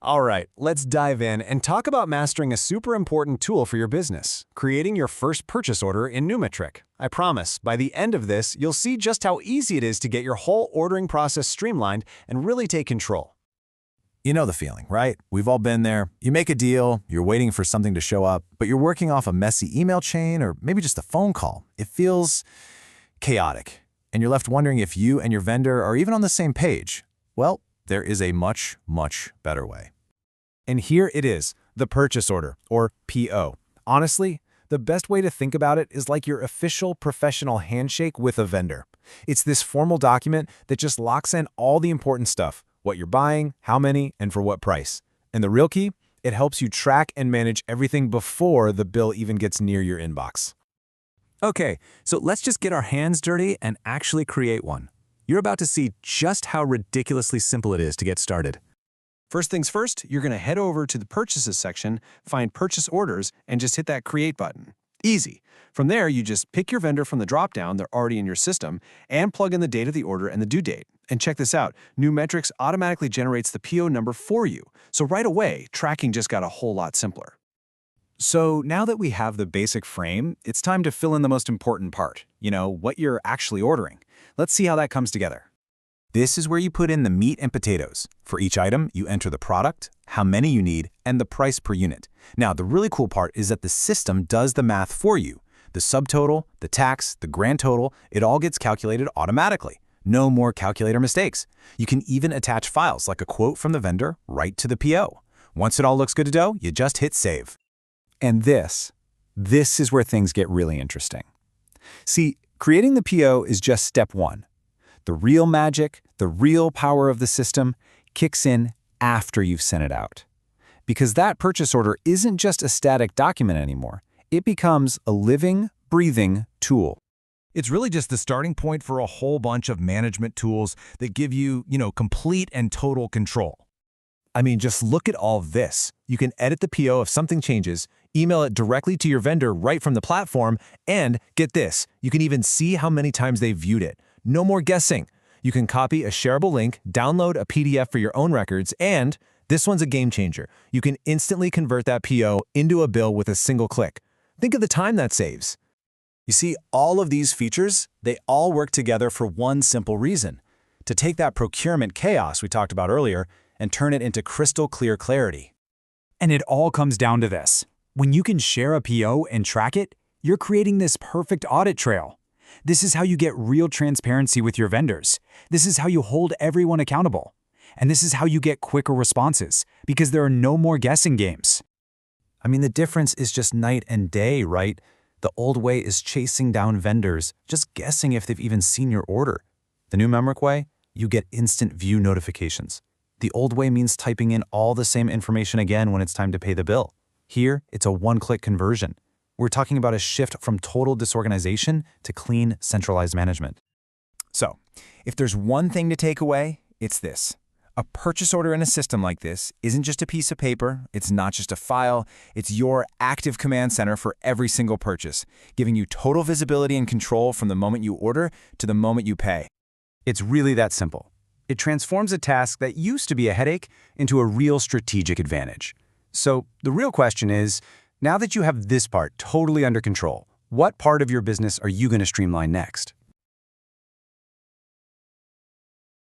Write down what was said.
All right, let's dive in and talk about mastering a super important tool for your business, creating your first purchase order in NuMetric. I promise, by the end of this, you'll see just how easy it is to get your whole ordering process streamlined and really take control. You know the feeling, right? We've all been there. You make a deal, you're waiting for something to show up, but you're working off a messy email chain or maybe just a phone call. It feels chaotic, and you're left wondering if you and your vendor are even on the same page. Well, there is a much, much better way. And here it is, the purchase order, or PO. Honestly, the best way to think about it is like your official professional handshake with a vendor. It's this formal document that just locks in all the important stuff, what you're buying, how many, and for what price. And the real key? It helps you track and manage everything before the bill even gets near your inbox. Okay, so let's just get our hands dirty and actually create one. You're about to see just how ridiculously simple it is to get started. First things first, you're going to head over to the Purchases section, find Purchase Orders, and just hit that Create button. Easy. From there, you just pick your vendor from the drop-down, they're already in your system, and plug in the date of the order and the due date. And check this out, NuMetric automatically generates the PO number for you. So right away, tracking just got a whole lot simpler. So now that we have the basic frame, it's time to fill in the most important part, what you're actually ordering. Let's see how that comes together. This is where you put in the meat and potatoes. For each item, you enter the product, how many you need, and the price per unit. Now, the really cool part is that the system does the math for you. The subtotal, the tax, the grand total, it all gets calculated automatically. No more calculator mistakes. You can even attach files like a quote from the vendor right to the PO. Once it all looks good to go, you just hit save. And this is where things get really interesting. See, creating the PO is just step one. The real magic, the real power of the system kicks in after you've sent it out. Because that purchase order isn't just a static document anymore. It becomes a living, breathing tool. It's really just the starting point for a whole bunch of management tools that give you, complete and total control. I mean, just look at all this. You can edit the PO if something changes, email it directly to your vendor right from the platform, and get this, you can even see how many times they viewed it. No more guessing. You can copy a shareable link, download a PDF for your own records, and this one's a game changer. You can instantly convert that PO into a bill with a single click. Think of the time that saves. You see, all of these features, they all work together for one simple reason: to take that procurement chaos we talked about earlier and turn it into crystal clear clarity. And it all comes down to this. When you can share a PO and track it, you're creating this perfect audit trail. This is how you get real transparency with your vendors. This is how you hold everyone accountable. And this is how you get quicker responses, because there are no more guessing games. I mean, the difference is just night and day, right? The old way is chasing down vendors, just guessing if they've even seen your order. The NuMetric way, you get instant view notifications. The old way means typing in all the same information again when it's time to pay the bill. Here, it's a one-click conversion. We're talking about a shift from total disorganization to clean, centralized management. So, if there's one thing to take away, it's this. A purchase order in a system like this isn't just a piece of paper, it's not just a file, it's your active command center for every single purchase, giving you total visibility and control from the moment you order to the moment you pay. It's really that simple. It transforms a task that used to be a headache into a real strategic advantage. So, the real question is, now that you have this part totally under control, what part of your business are you going to streamline next?